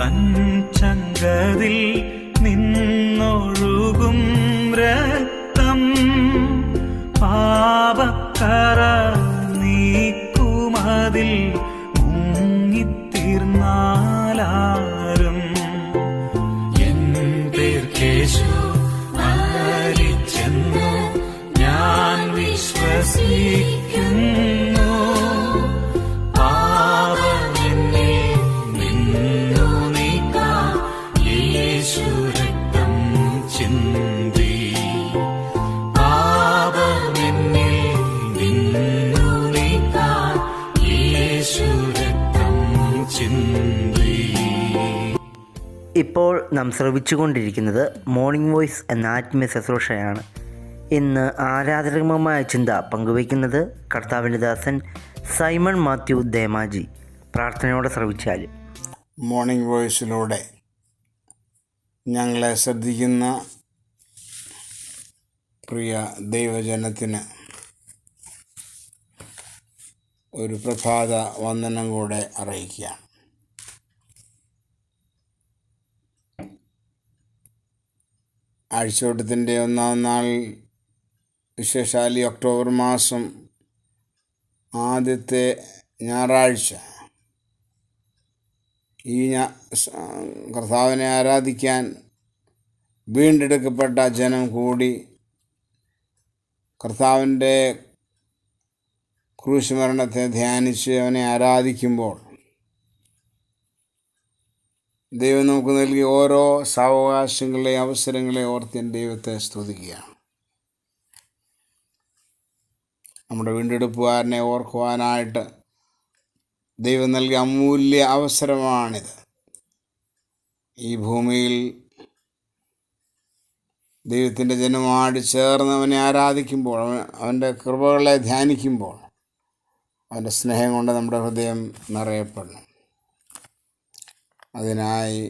തൻ ചങ്കതിൽ നിന്നൊഴുകും രക്തം പാപക്കറ നീക്കുമതിൽ മുങ്ങിത്തീർന്നാലാരും എൻ പേർ കേശു മരിച്ചെന്ന് ഞാൻ വിശ്വസിക്കുന്നു. പാപമെന്നെ നിന്നു നീക്കാൻ യേശു രക്തം ചിന്തി. പാപമെന്നെ നിന്നു നീക്കാൻ യേശു രക്തം ചിന്തി. ഇപ്പോൾ നാം ശ്രവിച്ചുകൊണ്ടിരിക്കുന്നത് മോർണിംഗ് വോയിസ് എന്ന ആത്മീയ ശുശ്രൂഷയാണ്. ഇന്ന് ആരാധനാത്മകമായ ചിന്ത പങ്കുവയ്ക്കുന്നത് കർത്താവിൻ്റെ ദാസൻ സൈമൺ മാത്യു ദേമാജി. പ്രാർത്ഥനയോടെ ശ്രവിച്ചാൽ. മോർണിംഗ് വോയിസിലൂടെ ഞങ്ങളെ ശ്രദ്ധിക്കുന്ന പ്രിയ ദൈവജനത്തിന് ഒരു പ്രഭാത വന്ദനം കൂടെ അറിയിക്കുകയാണ്. ആഴ്ചവട്ടത്തിൻ്റെ ഒന്നാം നാൾ വിശേഷാലി ഒക്ടോബർ മാസം ആദ്യത്തെ ഞായറാഴ്ച ഈ കർത്താവിനെ ആരാധിക്കാൻ വീണ്ടെടുക്കപ്പെട്ട ജനം കൂടി കർത്താവിൻ്റെ ക്രൂശുമരണത്തെ ധ്യാനിച്ച് അവനെ ആരാധിക്കുമ്പോൾ ദൈവം നമുക്ക് നൽകിയ ഓരോ സാവകാശങ്ങളെ അവസരങ്ങളെ ഓർത്ത് ദൈവത്തെ സ്തുതിക്കുകയാണ്. നമ്മുടെ വീണ്ടെടുപ്പുകാരനെ ഓർക്കുവാനായിട്ട് ദൈവം നൽകിയ അമൂല്യ അവസരമാണിത്. ഈ ഭൂമിയിൽ ദൈവത്തിൻ്റെ ജനമായിട്ട് ചേർന്ന് അവനെ ആരാധിക്കുമ്പോൾ, അവൻ്റെ കൃപകളെ ധ്യാനിക്കുമ്പോൾ അവൻ്റെ സ്നേഹം കൊണ്ട് നമ്മുടെ ഹൃദയം നിറയപ്പെടണം. അതിനായി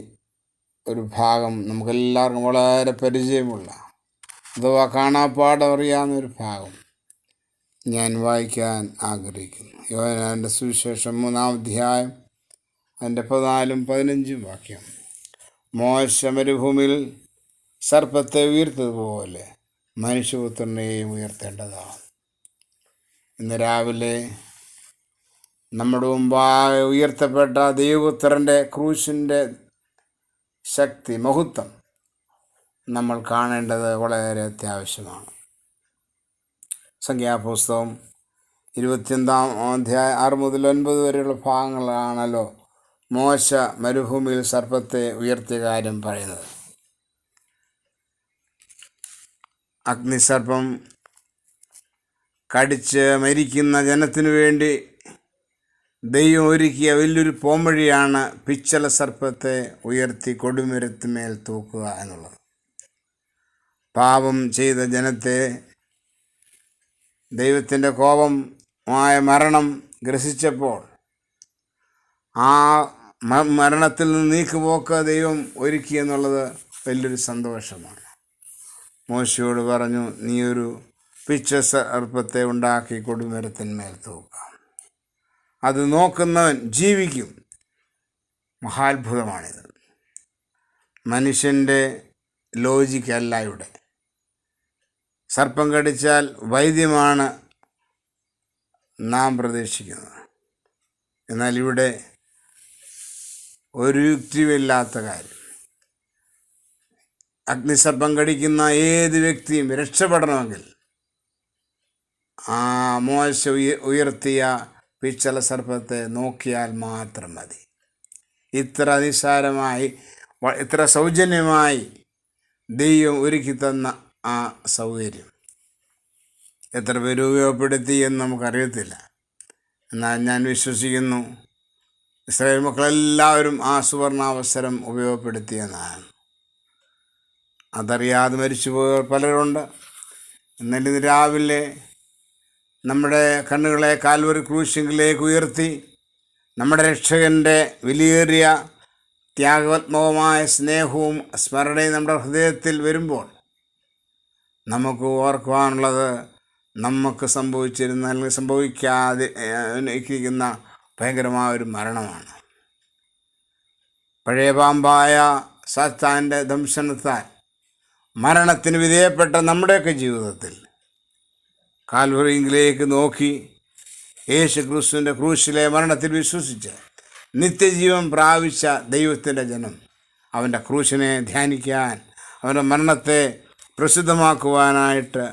ഒരു ഭാഗം നമുക്കെല്ലാവർക്കും വളരെ പരിചയമുള്ള, അഥവാ കാണാപ്പാടറിയാവുന്നൊരു ഭാഗം ഞാൻ വായിക്കാൻ ആഗ്രഹിക്കുന്നു. യോഹന്നാൻ്റെ സുവിശേഷം 3-ാം അധ്യായം അതിൻ്റെ 14-15 വാക്യം. മോശ മരുഭൂമിയിൽ സർപ്പത്തെ ഉയർത്തതുപോലെ മനുഷ്യപുത്രനെയും ഉയർത്തേണ്ടതാണ്. ഇന്ന് രാവിലെ നമ്മുടെ മുമ്പാകെ ഉയർത്തപ്പെട്ട ദൈവപുത്രൻ്റെ ക്രൂശിൻ്റെ ശക്തി, മഹത്വം നമ്മൾ കാണേണ്ടത് വളരെ അത്യാവശ്യമാണ്. സംഖ്യാപുസ്തകം 25-ാം അധ്യായം 6-9 വരെയുള്ള ഭാഗങ്ങളാണല്ലോ മോശ മരുഭൂമിയിൽ സർപ്പത്തെ ഉയർത്തിയ കാര്യം പറയുന്നത്. അഗ്നിസർപ്പം കടിച്ച് മരിക്കുന്ന ജനത്തിനു വേണ്ടി ദൈവം ഒരുക്കിയ വലിയൊരു പോംവഴിയാണ് പിച്ചള സർപ്പത്തെ ഉയർത്തി കൊടുമരത്തിന്മേൽ തൂക്കുക എന്നുള്ളത്. പാപം ചെയ്ത ജനത്തെ ദൈവത്തിൻ്റെ കോപമായ മരണം ഗ്രസിച്ചപ്പോൾ ആ മരണത്തിൽ നിന്ന് നീക്കുപോക്ക് ദൈവം ഒരുക്കി എന്നുള്ളത് വലിയൊരു സന്തോഷമാണ്. മോശയോട് പറഞ്ഞു, നീ ഒരു പിച്ച സർപ്പത്തെ ഉണ്ടാക്കി കൊടുമരത്തിന്മേൽ തൂക്കുക, അത് നോക്കുന്നവൻ ജീവിക്കും. മഹാത്ഭുതമാണിത്. മനുഷ്യൻ്റെ ലോജിക്കല്ല ഇവിടെ. സർപ്പം കടിച്ചാൽ വൈദ്യമാണ് നാം പ്രതീക്ഷിക്കുന്നത്. എന്നാൽ ഇവിടെ ഒരു യുക്തിയുമില്ലാത്ത കാര്യം. അഗ്നിസർപ്പം കടിക്കുന്ന ഏത് വ്യക്തിയും രക്ഷപ്പെടണമെങ്കിൽ ആ മോശ ഉയർത്തിയ പിച്ചള സർപ്പത്തെ നോക്കിയാൽ മാത്രം മതി. ഇത്ര നിസ്സാരമായി, ഇത്ര സൗജന്യമായി ദൈവം ഒരുക്കി തന്ന ആ സൗകര്യം എത്ര പേര് ഉപയോഗപ്പെടുത്തി എന്ന് നമുക്കറിയത്തില്ല. എന്നാൽ ഞാൻ വിശ്വസിക്കുന്നു ഇസ്രായേൽ മക്കളെല്ലാവരും ആ സുവർണാവസരം ഉപയോഗപ്പെടുത്തിയെന്നാണ്. അതറിയാതെ മരിച്ചുപോയ പലരുണ്ട്. എന്നാൽ ഇന്ന് രാവിലെ നമ്മുടെ കണ്ണുകളെ കാൽവരി ക്രൂശിലേക്ക് ഉയർത്തി നമ്മുടെ രക്ഷകൻ്റെ വിലയേറിയ ത്യാഗാത്മകമായ സ്നേഹവും സ്മരണയും നമ്മുടെ ഹൃദയത്തിൽ വരുമ്പോൾ നമുക്ക് ഓർക്കുവാനുള്ളത് നമുക്ക് സംഭവിച്ചിരുന്ന അല്ലെങ്കിൽ സംഭവിക്കാതെ ഇരിക്കുന്ന ഭയങ്കരമായ ഒരു മരണമാണ്. പഴയ പാമ്പായ സാത്താൻ്റെ ദംശനത്താൽ മരണത്തിന് വിധേയപ്പെട്ട നമ്മുടെയൊക്കെ ജീവിതത്തിൽ കാൽവറിയിലേക്ക് നോക്കി യേശു ക്രിസ്തുവിൻ്റെ ക്രൂശിലെ മരണത്തിൽ വിശ്വസിച്ച് നിത്യജീവൻ പ്രാപിച്ച ദൈവത്തിൻ്റെ ജനം അവൻ്റെ ക്രൂശിനെ ധ്യാനിക്കാൻ, അവൻ്റെ മരണത്തെ പ്രസിദ്ധമാക്കുവാനായിട്ട്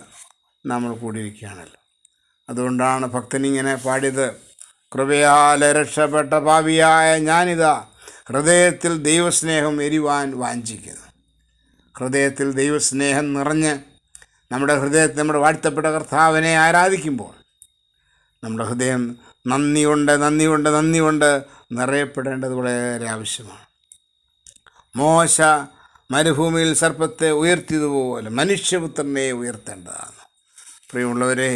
നമ്മൾ കൂടിയിരിക്കുകയാണല്ലോ. അതുകൊണ്ടാണ് ഭക്തനിങ്ങനെ പാടിയത്: കൃപയാലെ രക്ഷപ്പെട്ട പാപിയായ ഞാനിതാ ഹൃദയത്തിൽ ദൈവസ്നേഹം എരിവാൻ വാഞ്ചിക്കുന്നു. ഹൃദയത്തിൽ ദൈവസ്നേഹം നിറഞ്ഞ് നമ്മുടെ ഹൃദയത്തിൽ നമ്മുടെ വാഴ്ത്തപ്പെട്ട കർത്താവിനെ ആരാധിക്കുമ്പോൾ നമ്മുടെ ഹൃദയം നന്ദി കൊണ്ട് നിറയപ്പെടേണ്ടത് വളരെ ആവശ്യമാണ്. മോശ മരുഭൂമിയിൽ സർപ്പത്തെ ഉയർത്തിയതുപോലെ മനുഷ്യപുത്രനെ ഉയർത്തേണ്ടതാണ്. പ്രിയമുള്ളവരെ,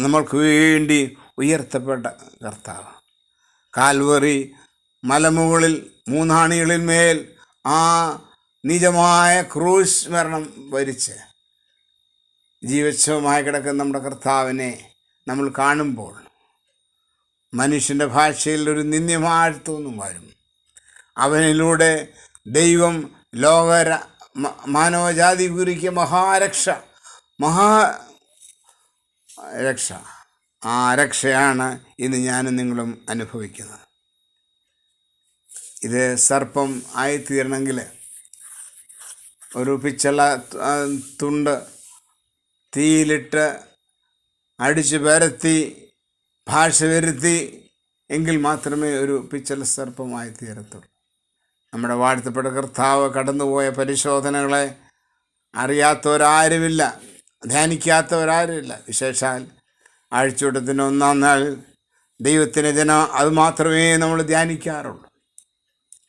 നമ്മൾക്ക് വേണ്ടി ഉയർത്തപ്പെട്ട കർത്താവ് കാൽവറി മലമുകളിൽ മൂന്നാണികളിന്മേൽ ആ നിജമായ ക്രൂശ് മരണം വരിച്ച് ജീവച്ഛവമായി കിടക്കുന്ന നമ്മുടെ കർത്താവിനെ നമ്മൾ കാണുമ്പോൾ മനുഷ്യൻ്റെ ഭാഷയിൽ ഒരു നിന്ദ്യമാഴ്ത്തൊന്നും വരും. അവനിലൂടെ ദൈവം മാനവജാതി കുറിക്കിയ മഹാരക്ഷ ആ രക്ഷയാണ് ഇന്ന് ഞാനും നിങ്ങളും അനുഭവിക്കുന്നത്. ഇത് സർപ്പം ആയിത്തീരണമെങ്കിൽ ഒരു പിച്ചള തുണ്ട് തീയിലിട്ട് അടിച്ച് പരത്തി ഭാഷ വരുത്തി എങ്കിൽ മാത്രമേ ഒരു പിച്ചള സർപ്പമായി തീരത്തുള്ളൂ. നമ്മുടെ വാഴ്ത്തപ്പെട്ട കർത്താവ് കടന്നുപോയ പരിശോധനകളെ അറിയാത്തവരാരുമില്ല, ധ്യാനിക്കാത്തവരാരുമില്ല. വിശേഷാൽ ആഴ്ചവട്ടത്തിന് 1-ാം നാൾ ദൈവത്തിൻ്റെ ജനം അത് മാത്രമേ നമ്മൾ ധ്യാനിക്കാറുള്ളൂ.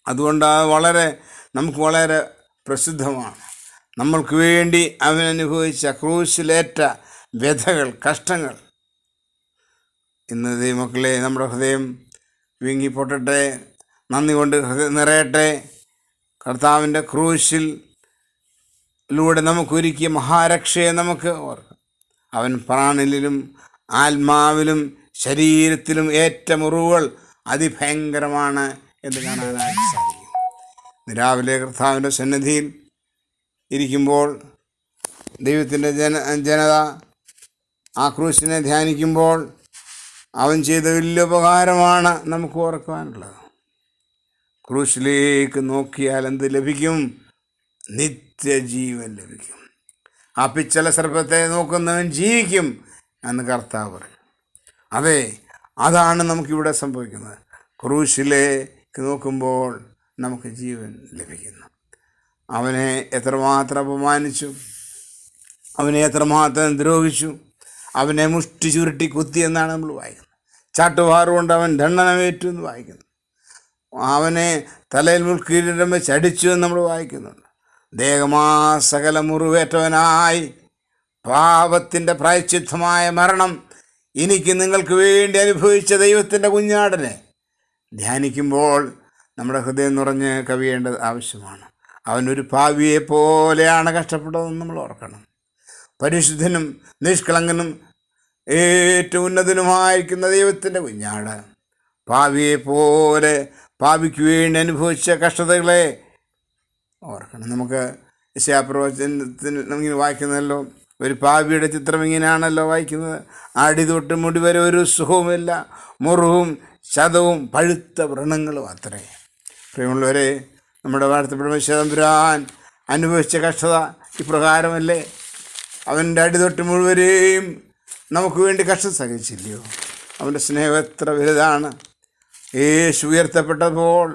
അതുകൊണ്ട് നമുക്ക് വളരെ പ്രസിദ്ധമാണ്. നമ്മൾക്ക് വേണ്ടി അവൻ അനുഭവിച്ച ക്രൂശിലേറ്റ വ്യഥകൾ, കഷ്ടങ്ങൾ. ഇന്ന് ദൈവമക്കളെ, നമ്മുടെ ഹൃദയം വിങ്ങിപ്പൊട്ടട്ടെ, നന്ദി കൊണ്ട് ഹൃദയം നിറയട്ടെ. കർത്താവിൻ്റെ ക്രൂശിലൂടെ നമുക്കൊരുക്കിയ മഹാരക്ഷയെ നമുക്ക് ഓർക്കാം. അവൻ പ്രാണനിലും ആത്മാവിലും ശരീരത്തിലും ഏറ്റ മുറിവുകൾ അതിഭയങ്കരമാണ് എന്ന് കാണാനായിട്ട് സാധിക്കും. രാവിലെ കർത്താവിൻ്റെ സന്നിധിയിൽ ഇരിക്കുമ്പോൾ ദൈവത്തിൻ്റെ ജനത ആ ക്രൂശിനെ ധ്യാനിക്കുമ്പോൾ അവൻ ചെയ്ത വലിയ ഉപകാരമാണ് നമുക്ക് ഓർക്കുവാനുള്ളത്. ക്രൂശിലേക്ക് നോക്കിയാൽ എന്ത് ലഭിക്കും? നിത്യജീവൻ ലഭിക്കും. ആ പിച്ചള സർപ്പത്തെ നോക്കുന്നവൻ ജീവിക്കും എന്ന് കർത്താവ് പറയും. അതെ, അതാണ് നമുക്കിവിടെ സംഭവിക്കുന്നത്. ക്രൂശിലേക്ക് നോക്കുമ്പോൾ നമുക്ക് ജീവൻ ലഭിക്കുന്നു. അവനെ എത്രമാത്രം അപമാനിച്ചു, അവനെ എത്രമാത്രം ദ്രോഹിച്ചു, അവനെ മുഷ്ടി ചുരുട്ടി കുത്തി എന്നാണ് നമ്മൾ വായിക്കുന്നത്. ചാട്ടുവാറുകൊണ്ട് അവൻ ദണ്ഡനമേറ്റു എന്ന് വായിക്കുന്നു. അവനെ തലയിൽ മുൾക്കിരീടം വെച്ച് അടിച്ചു എന്ന് നമ്മൾ വായിക്കുന്നുണ്ട്. ദേഹമാസകല മുറിവേറ്റവനായി പാപത്തിൻ്റെ പ്രായശ്ചിത്തമായ മരണം എനിക്ക് നിങ്ങൾക്ക് വേണ്ടി അനുഭവിച്ച ദൈവത്തിൻ്റെ കുഞ്ഞാടനെ ധ്യാനിക്കുമ്പോൾ നമ്മുടെ ഹൃദയം നിറഞ്ഞ് കവിയേണ്ടത് ആവശ്യമാണ്. അവനൊരു പാപിയെ പോലെയാണ് കഷ്ടപ്പെട്ടതെന്ന് നമ്മൾ ഓർക്കണം. പരിശുദ്ധനും നിഷ്കളങ്കനും ഏറ്റവും ഉന്നതനുമായിരിക്കുന്ന ദൈവത്തിൻ്റെ കുഞ്ഞാട് പാപിയെ പോലെ പാപിക്ക് വേണ്ടി അനുഭവിച്ച കഷ്ടതകളെ ഓർക്കണം. നമുക്ക് യശയ്യാപ്രവചനത്തിൽ നമുക്കിങ്ങനെ വായിക്കുന്നതല്ലോ, ഒരു പാപിയുടെ ചിത്രം ഇങ്ങനെയാണല്ലോ വായിക്കുന്നത്: അടി തൊട്ട് മുടി വരെ ഒരു സുഖവുമില്ല, മുറിവും ശതവും പഴുത്ത വ്രണങ്ങളും അത്രേ. പ്രിയമുള്ളവരെ, നമ്മുടെ വാഴ്ത്തപ്പെട്ട തമ്പുരാൻ അനുഭവിച്ച കഷ്ടത ഇപ്രകാരമല്ലേ? അവൻ്റെ അടി തൊട്ട് മുഴുവരെയും നമുക്ക് വേണ്ടി കഷ്ടം സഹിച്ചില്ലയോ? അവൻ്റെ സ്നേഹം എത്ര വലുതാണ്! യേശു ഉയർത്തപ്പെട്ടപ്പോൾ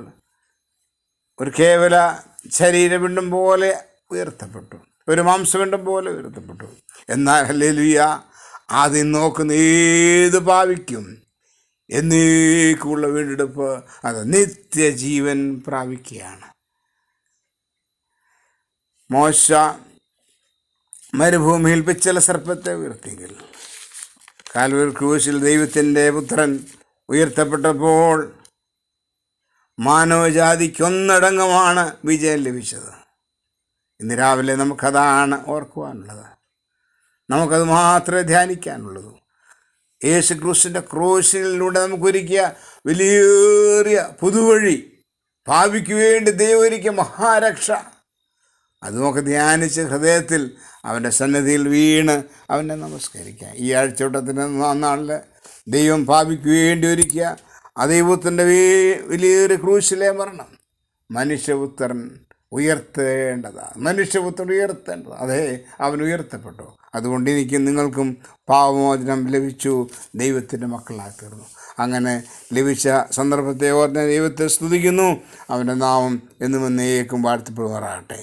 ഒരു കേവല ശരീരപിണ്ഡം പോലെ ഉയർത്തപ്പെട്ടു, ഒരു മാംസപിണ്ഡം പോലെ ഉയർത്തപ്പെട്ടു. എന്നാൽ ഹല്ലേലൂയ, ആദ്യം നോക്കുന്ന ഏത് പാപിക്കും എന്നേക്കുള്ള വീണ്ടെടുപ്പ്, അത് നിത്യജീവൻ പ്രാപിക്കുകയാണ്. മോശ മരുഭൂമിയിൽ പിച്ചള സർപ്പത്തെ ഉയർത്തിയെങ്കിൽ കാൽവരി ക്രൂശിൽ ദൈവത്തിൻ്റെ പുത്രൻ ഉയർത്തപ്പെട്ടപ്പോൾ മാനവജാതിക്കൊന്നടങ്കമാണ് വിജയം ലഭിച്ചത്. ഇന്ന് രാവിലെ നമുക്കതാണ് ഓർക്കുവാനുള്ളത്, നമുക്കത് മാത്രമേ ധ്യാനിക്കാനുള്ളൂ. യേശു ക്രിസ്തുവിൻ്റെ ക്രൂശിലൂടെ നമുക്കൊരുക്കിയ വലിയേറിയ പുതുവഴി പാപിക്ക് വേണ്ടി ദൈവം ഒരുക്കിയ മഹാരക്ഷ. അത് നമുക്ക് ധ്യാനിച്ച് ഹൃദയത്തിൽ അവൻ്റെ സന്നിധിയിൽ വീണ് അവനെ നമസ്കരിക്കാം. ഈ ആഴ്ചവട്ടത്തിൻ്റെ നാളിൽ ദൈവം പാപിക്ക് വേണ്ടി ഒരുക്കിയ ആ ദൈവത്തിൻ്റെ വലിയൊരു ക്രൂശിലെ മരണം മനുഷ്യപുത്രൻ ഉയർത്തേണ്ടതാണ്. അതേ, അവൻ ഉയർത്തപ്പെട്ടു. അതുകൊണ്ട് എനിക്കും നിങ്ങൾക്കും പാപമോചനം ലഭിച്ചു, ദൈവത്തിൻ്റെ മക്കളായി തീർന്നു. അങ്ങനെ ലഭിച്ച സന്ദർഭത്തെ ഓർത്ത് ദൈവത്തെ സ്തുതിക്കുന്നു. അവൻ്റെ നാമം എന്നും എന്നേക്കും വാഴ്ത്തപ്പെടുമാറാകട്ടെ.